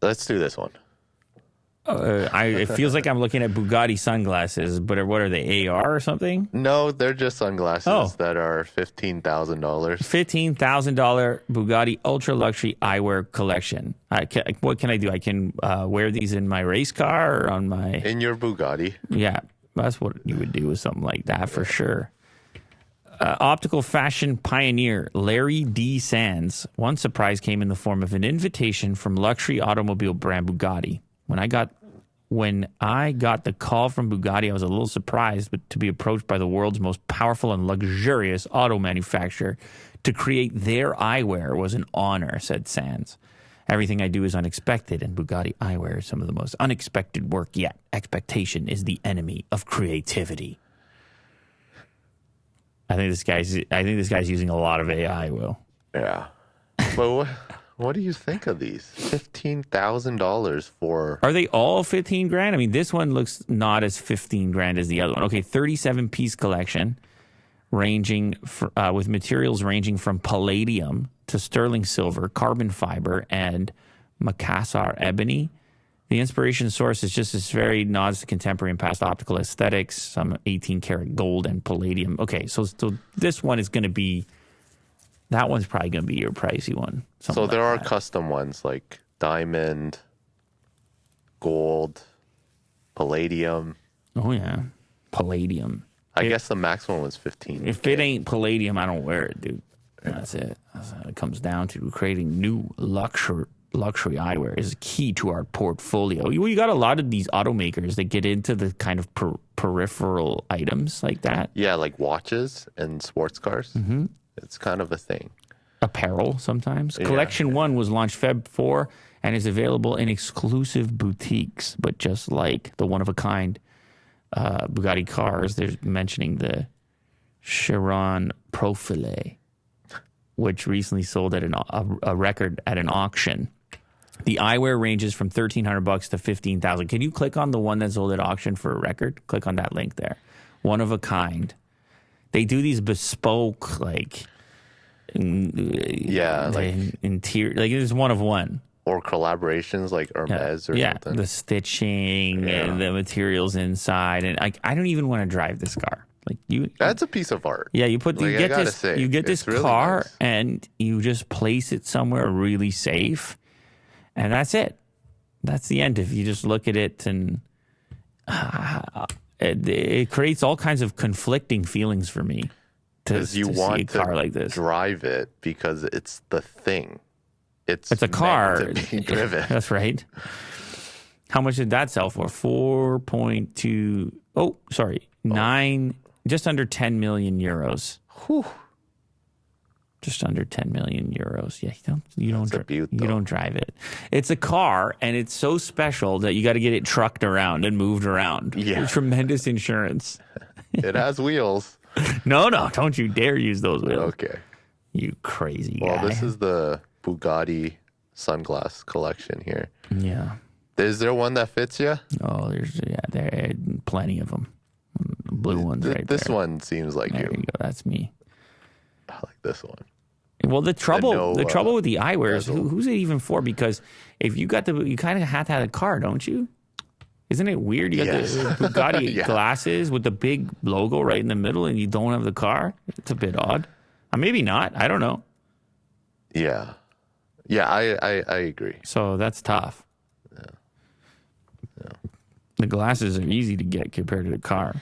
Let's do this one. It feels like I'm looking at Bugatti sunglasses, but what are they, AR or something? No, they're just sunglasses that are $15,000. $15,000 Bugatti ultra luxury eyewear collection. What can I do? I can wear these in my race car or on my... In your Bugatti. Yeah, that's what you would do with something like that for sure. Optical fashion pioneer Larry D. Sands. One surprise came in the form of an invitation from luxury automobile brand Bugatti. When I got the call from Bugatti, I was a little surprised to be approached by the world's most powerful and luxurious auto manufacturer to create their eyewear was an honor, said Sands. Everything I do is unexpected, and Bugatti eyewear is some of the most unexpected work yet. Expectation is the enemy of creativity. I think this guy's using a lot of AI, Will. Yeah. But what do you think of these? $15,000 for... Are they all 15 grand? I mean, this one looks not as 15 grand as the other one. Okay, 37-piece collection with materials ranging from palladium to sterling silver, carbon fiber, and Macassar ebony. The inspiration source is just this very nods to contemporary and past optical aesthetics, some 18-karat gold and palladium. Okay, so this one is going to be... That one's probably going to be your pricey one. So there are custom ones like diamond, gold, palladium. Oh, yeah. Palladium. I guess the maximum was 15. If it ain't palladium, I don't wear it, dude. That's it. That's what it comes down to. Creating new luxury eyewear is key to our portfolio. You got a lot of these automakers that get into the kind of peripheral items like that. Yeah, like watches and sports cars. Mm-hmm. It's kind of a thing. Apparel sometimes. Yeah. Collection 1 was launched Feb 4 and is available in exclusive boutiques. But just like the one-of-a-kind Bugatti cars, they're mentioning the Chiron Profile, which recently sold at a record at an auction. The eyewear ranges from $1,300 to $15,000. Can you click on the one that sold at auction for a record? Click on that link there. One of a kind. They do these bespoke, like, interior, like it's one of one. Or collaborations like Hermes or something. The stitching and the materials inside, and I don't even want to drive this car. Like that's a piece of art. Yeah, you get this really car nice. and you just place it somewhere really safe, and that's it. That's the end. If you just look at it and. It creates all kinds of conflicting feelings for me to see a car like this. Drive it because it's the thing. It's a car to be driven. That's right. How much did that sell for? 4.2. Oh, sorry, 9. Just under 10 million euros. Whew. Just under 10 million euros. Yeah, you don't drive it. It's a car, and it's so special that you got to get it trucked around and moved around. Yeah, tremendous insurance. It has wheels. No, don't you dare use those wheels. Okay, you crazy guy. Well, this is the Bugatti sunglass collection here. Yeah. Is there one that fits you? Oh, there are plenty of them. Blue ones right there. This one seems like there you go. That's me. I like this one. Well, the trouble with the eyewear is who's it even for? Because if you kind of have to have a car, don't you? Isn't it weird? You got the Bugatti glasses with the big logo right in the middle, and you don't have the car. It's a bit odd. Maybe not. I don't know. Yeah, I agree. So that's tough. Yeah. The glasses are easy to get compared to the car.